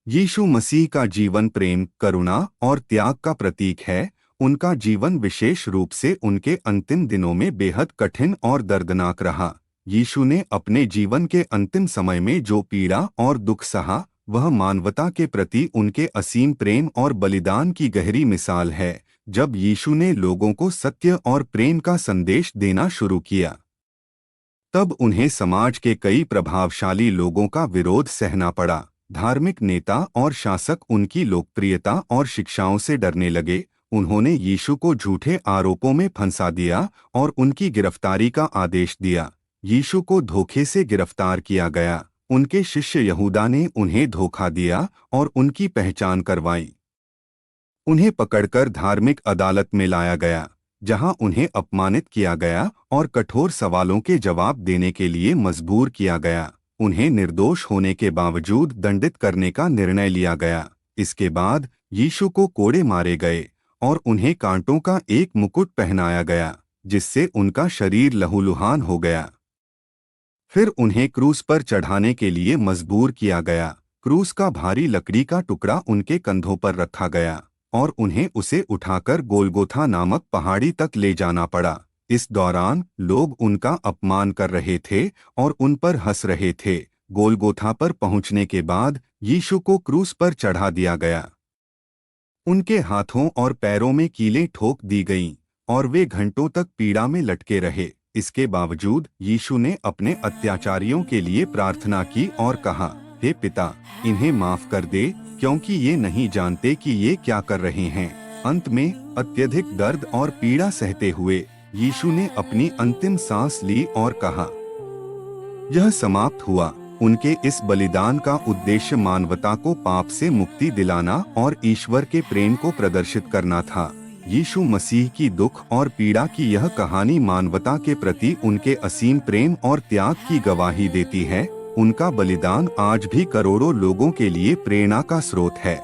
यीशु मसीह का जीवन प्रेम, करुणा और त्याग का प्रतीक है। उनका जीवन विशेष रूप से उनके अंतिम दिनों में बेहद कठिन और दर्दनाक रहा। यीशु ने अपने जीवन के अंतिम समय में जो पीड़ा और दुख सहा, वह मानवता के प्रति उनके असीम प्रेम और बलिदान की गहरी मिसाल है। जब यीशु ने लोगों को सत्य और प्रेम का संदेश देना शुरू किया, तब उन्हें समाज के कई प्रभावशाली लोगों का विरोध सहना पड़ा। धार्मिक नेता और शासक उनकी लोकप्रियता और शिक्षाओं से डरने लगे। उन्होंने यीशु को झूठे आरोपों में फंसा दिया और उनकी गिरफ्तारी का आदेश दिया। यीशु को धोखे से गिरफ्तार किया गया। उनके शिष्य यहूदा ने उन्हें धोखा दिया और उनकी पहचान करवाई। उन्हें पकड़कर धार्मिक अदालत में लाया गया, जहां उन्हें अपमानित किया गया और कठोर सवालों के जवाब देने के लिए मजबूर किया गया। उन्हें निर्दोष होने के बावजूद दंडित करने का निर्णय लिया गया। इसके बाद यीशु को कोड़े मारे गए और उन्हें कांटों का एक मुकुट पहनाया गया, जिससे उनका शरीर लहूलुहान हो गया। फिर उन्हें क्रूस पर चढ़ाने के लिए मजबूर किया गया। क्रूस का भारी लकड़ी का टुकड़ा उनके कंधों पर रखा गया और उन्हें उसे उठाकर गोलगोथा नामक पहाड़ी तक ले जाना पड़ा। इस दौरान लोग उनका अपमान कर रहे थे और उन पर हंस रहे थे। गोलगोथा पर पहुंचने के बाद यीशु को क्रूस पर चढ़ा दिया गया। उनके हाथों और पैरों में कीलें ठोक दी गईं और वे घंटों तक पीड़ा में लटके रहे। इसके बावजूद यीशु ने अपने अत्याचारियों के लिए प्रार्थना की और कहा, हे पिता, इन्हें माफ कर दे, क्योंकि ये नहीं जानते कि ये क्या कर रहे हैं। अंत में अत्यधिक दर्द और पीड़ा सहते हुए यीशु ने अपनी अंतिम सांस ली और कहा, यह समाप्त हुआ। उनके इस बलिदान का उद्देश्य मानवता को पाप से मुक्ति दिलाना और ईश्वर के प्रेम को प्रदर्शित करना था। यीशु मसीह की दुख और पीड़ा की यह कहानी मानवता के प्रति उनके असीम प्रेम और त्याग की गवाही देती है। उनका बलिदान आज भी करोड़ों लोगों के लिए प्रेरणा का स्रोत है।